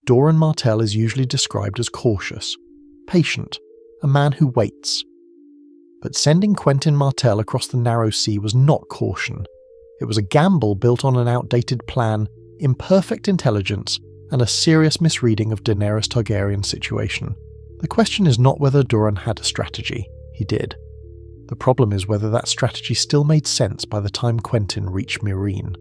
Doran Martell is usually described as cautious, patient, a man who waits. But sending Quentyn Martell across the narrow sea was not caution. It was a gamble built on an outdated plan, imperfect intelligence, and a serious misreading of Daenerys Targaryen's situation. The question is not whether Doran had a strategy. He did. The problem is whether that strategy still made sense by the time Quentyn reached Meereen.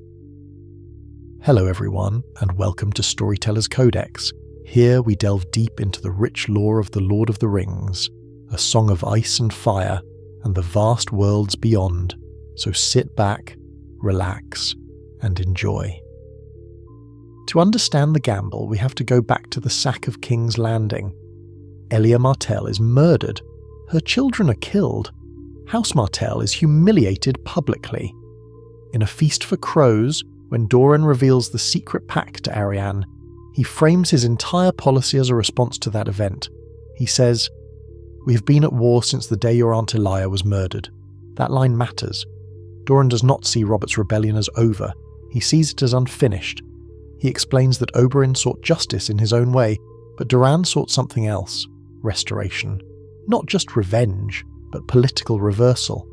Hello everyone, and welcome to Storyteller's Codex. Here we delve deep into the rich lore of the Lord of the Rings, a song of ice and fire, and the vast worlds beyond. So sit back, relax, and enjoy. To understand the gamble, we have to go back to the sack of King's Landing. Elia Martell is murdered. Her children are killed. House Martell is humiliated publicly. In a feast for crows, when Doran reveals the secret pact to Arianne, he frames his entire policy as a response to that event. He says, "We have been at war since the day your Aunt Elia was murdered." That line matters. Doran does not see Robert's rebellion as over. He sees it as unfinished. He explains that Oberyn sought justice in his own way, but Doran sought something else: restoration. Not just revenge, but political reversal.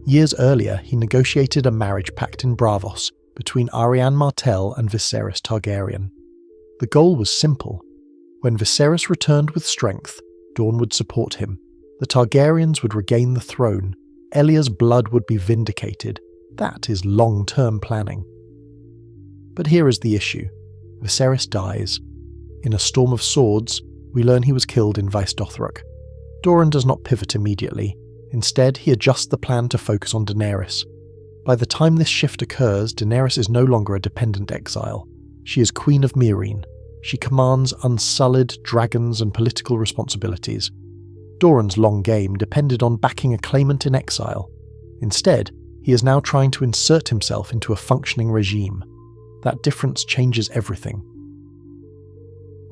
Years earlier, he negotiated a marriage pact in Braavos between Arianne Martell and Viserys Targaryen. The goal was simple. When Viserys returned with strength, Dorne would support him. The Targaryens would regain the throne. Elia's blood would be vindicated. That is long-term planning. But here is the issue. Viserys dies. In a storm of swords, we learn he was killed in Vaes Dothrak. Doran does not pivot immediately. Instead, he adjusts the plan to focus on Daenerys. By the time this shift occurs, Daenerys is no longer a dependent exile. She is Queen of Meereen. She commands unsullied dragons and political responsibilities. Doran's long game depended on backing a claimant in exile. Instead, he is now trying to insert himself into a functioning regime. That difference changes everything.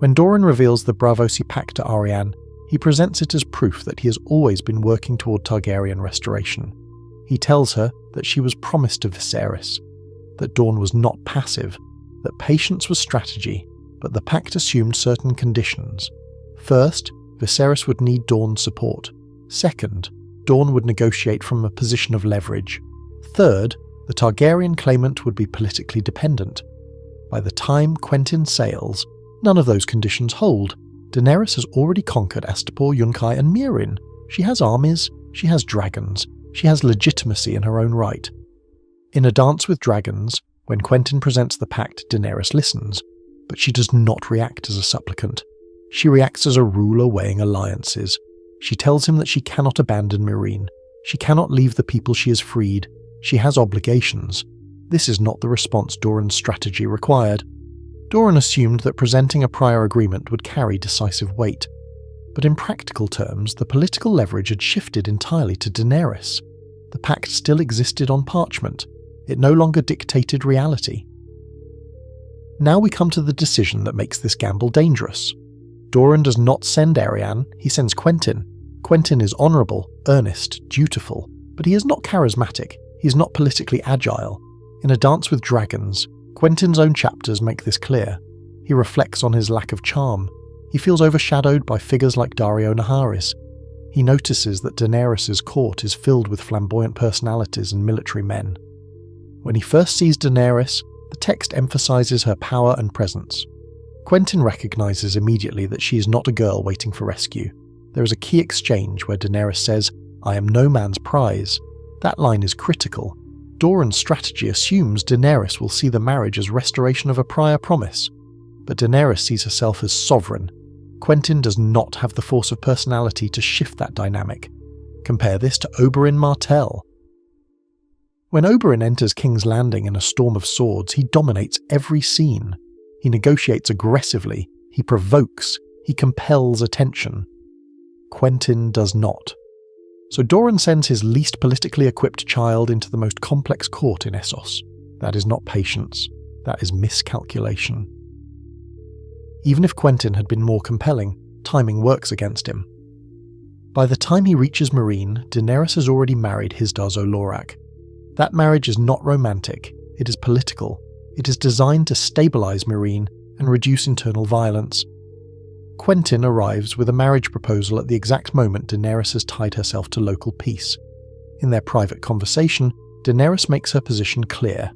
When Doran reveals the Braavosi pact to Arianne, he presents it as proof that he has always been working toward Targaryen restoration. He tells her that she was promised to Viserys, that Dorne was not passive, that patience was strategy, but the pact assumed certain conditions. First, Viserys would need Dorne's support. Second, Dorne would negotiate from a position of leverage. Third, the Targaryen claimant would be politically dependent. By the time Quentyn sails, none of those conditions hold. Daenerys has already conquered Astapor, Yunkai, and Meereen. She has armies, she has dragons, she has legitimacy in her own right. In A Dance with Dragons, when Quentyn presents the pact, Daenerys listens, but she does not react as a supplicant. She reacts as a ruler weighing alliances. She tells him that she cannot abandon Meereen. She cannot leave the people she has freed. She has obligations. This is not the response Doran's strategy required. Doran assumed that presenting a prior agreement would carry decisive weight. But in practical terms, the political leverage had shifted entirely to Daenerys. The pact still existed on parchment. It no longer dictated reality. Now we come to the decision that makes this gamble dangerous. Doran does not send Arianne, he sends Quentyn. Quentyn is honourable, earnest, dutiful, but he is not charismatic, he is not politically agile. In A Dance with Dragons, Quentyn's own chapters make this clear. He reflects on his lack of charm. He feels overshadowed by figures like Daario Naharis. He notices that Daenerys' court is filled with flamboyant personalities and military men. When he first sees Daenerys, the text emphasises her power and presence. Quentyn recognises immediately that she is not a girl waiting for rescue. There is a key exchange where Daenerys says, "I am no man's prize." That line is critical. Doran's strategy assumes Daenerys will see the marriage as restoration of a prior promise. But Daenerys sees herself as sovereign. Quentyn does not have the force of personality to shift that dynamic. Compare this to Oberyn Martell. When Oberyn enters King's Landing in a storm of swords, he dominates every scene. He negotiates aggressively, he provokes, he compels attention. Quentyn does not. So Doran sends his least politically equipped child into the most complex court in Essos. That is not patience, that is miscalculation. Even if Quentyn had been more compelling, timing works against him. By the time he reaches Meereen, Daenerys has already married Hizdahr zo Loraq. That marriage is not romantic, it is political. It is designed to stabilise Meereen and reduce internal violence. Quentyn arrives with a marriage proposal at the exact moment Daenerys has tied herself to local peace. In their private conversation, Daenerys makes her position clear.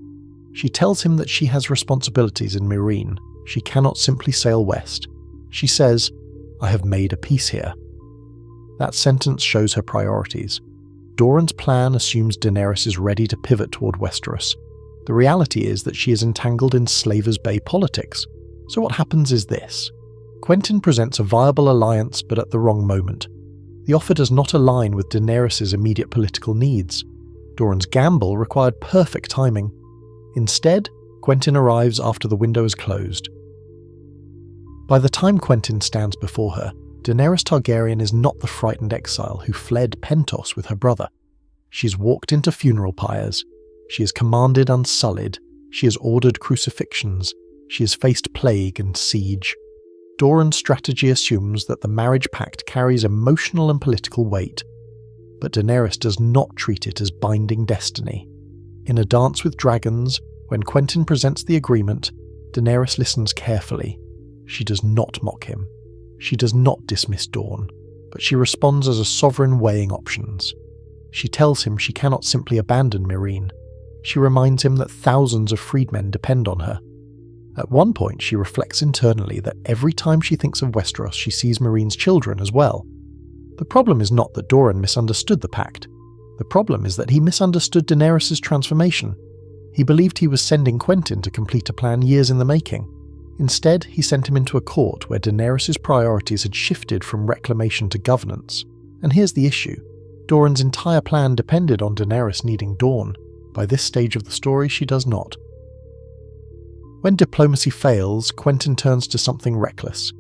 She tells him that she has responsibilities in Meereen. She cannot simply sail west. She says, "I have made a peace here." That sentence shows her priorities. Doran's plan assumes Daenerys is ready to pivot toward Westeros. The reality is that she is entangled in Slavers Bay politics. So what happens is this. Quentyn presents a viable alliance, but at the wrong moment. The offer does not align with Daenerys' immediate political needs. Doran's gamble required perfect timing. Instead, Quentyn arrives after the window is closed. By the time Quentyn stands before her, Daenerys Targaryen is not the frightened exile who fled Pentos with her brother. She's walked into funeral pyres. She has commanded unsullied. She has ordered crucifixions. She has faced plague and siege. Doran's strategy assumes that the marriage pact carries emotional and political weight, but Daenerys does not treat it as binding destiny. In A Dance with Dragons, when Quentyn presents the agreement, Daenerys listens carefully. She does not mock him. She does not dismiss Dorne, but she responds as a sovereign weighing options. She tells him she cannot simply abandon Meereen. She reminds him that thousands of freedmen depend on her. At one point, she reflects internally that every time she thinks of Westeros, she sees Meereen's children as well. The problem is not that Doran misunderstood the pact. The problem is that he misunderstood Daenerys' transformation. He believed he was sending Quentyn to complete a plan years in the making. Instead, he sent him into a court where Daenerys' priorities had shifted from reclamation to governance. And here's the issue. Doran's entire plan depended on Daenerys needing Dorne. By this stage of the story, she does not. When diplomacy fails, Quentyn turns to something reckless.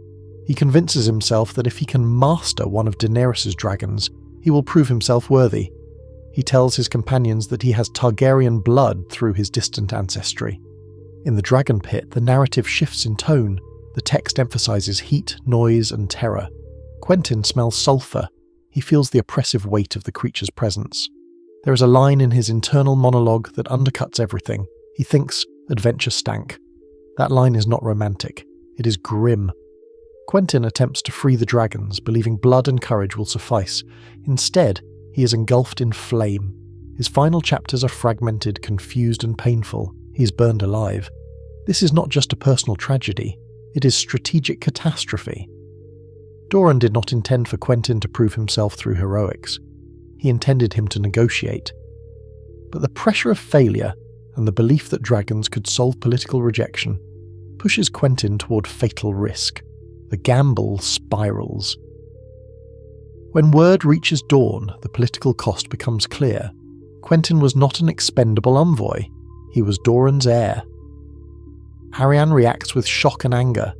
He convinces himself that if he can master one of Daenerys' dragons, he will prove himself worthy. He tells his companions that he has Targaryen blood through his distant ancestry. In the Dragon Pit, the narrative shifts in tone. The text emphasizes heat, noise, and terror. Quentyn smells sulfur. He feels the oppressive weight of the creature's presence. There is a line in his internal monologue that undercuts everything. He thinks, "Adventure stank." That line is not romantic. It is grim. Quentyn attempts to free the dragons, believing blood and courage will suffice. Instead, he is engulfed in flame. His final chapters are fragmented, confused, and painful. He is burned alive. This is not just a personal tragedy. It is strategic catastrophe. Doran did not intend for Quentyn to prove himself through heroics. He intended him to negotiate. But the pressure of failure and the belief that dragons could solve political rejection pushes Quentyn toward fatal risk. The gamble spirals. When word reaches Dorne, the political cost becomes clear. Quentyn was not an expendable envoy. He was Doran's heir. Arianne reacts with shock and anger.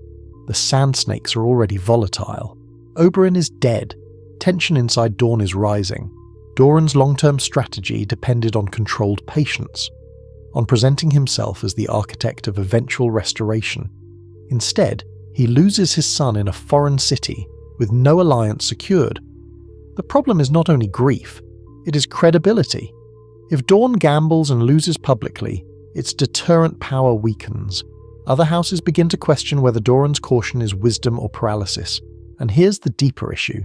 The sand snakes are already volatile. Oberyn is dead. Tension inside Dorne is rising. Doran's long-term strategy depended on controlled patience, on presenting himself as the architect of eventual restoration. Instead, he loses his son in a foreign city with no alliance secured. The problem is not only grief, it is credibility. If Dorne gambles and loses publicly, its deterrent power weakens. Other houses begin to question whether Doran's caution is wisdom or paralysis. And here's the deeper issue.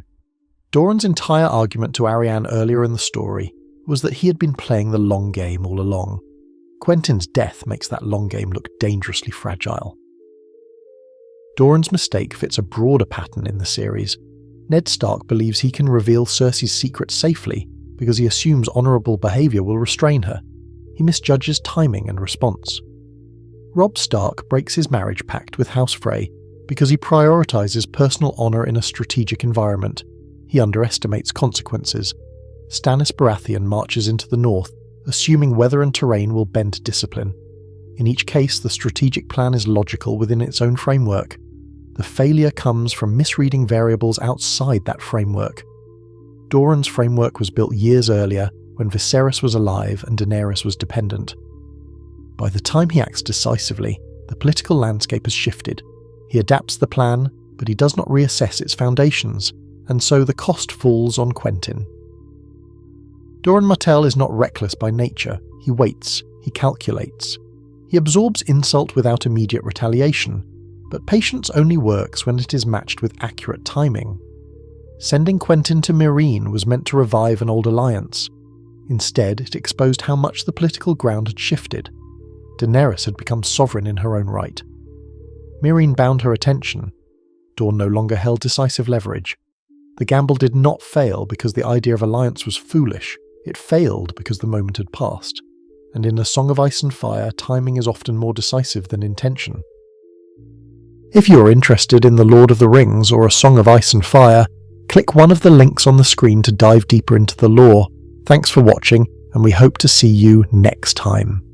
Doran's entire argument to Arianne earlier in the story was that he had been playing the long game all along. Quentyn's death makes that long game look dangerously fragile. Doran's mistake fits a broader pattern in the series. Ned Stark believes he can reveal Cersei's secret safely because he assumes honourable behaviour will restrain her. He misjudges timing and response. Robb Stark breaks his marriage pact with House Frey because he prioritises personal honour in a strategic environment. He underestimates consequences. Stannis Baratheon marches into the north, assuming weather and terrain will bend discipline. In each case, the strategic plan is logical within its own framework. The failure comes from misreading variables outside that framework. Doran's framework was built years earlier, when Viserys was alive and Daenerys was dependent. By the time he acts decisively, the political landscape has shifted. He adapts the plan, but he does not reassess its foundations, and so the cost falls on Quentyn. Doran Martell is not reckless by nature. He waits, he calculates. He absorbs insult without immediate retaliation. But patience only works when it is matched with accurate timing. Sending Quentyn to Meereen was meant to revive an old alliance. Instead, it exposed how much the political ground had shifted. Daenerys had become sovereign in her own right. Meereen bound her attention. Dorne no longer held decisive leverage. The gamble did not fail because the idea of alliance was foolish. It failed because the moment had passed. And in A Song of Ice and Fire, timing is often more decisive than intention. If you are interested in The Lord of the Rings or A Song of Ice and Fire, click one of the links on the screen to dive deeper into the lore. Thanks for watching, and we hope to see you next time.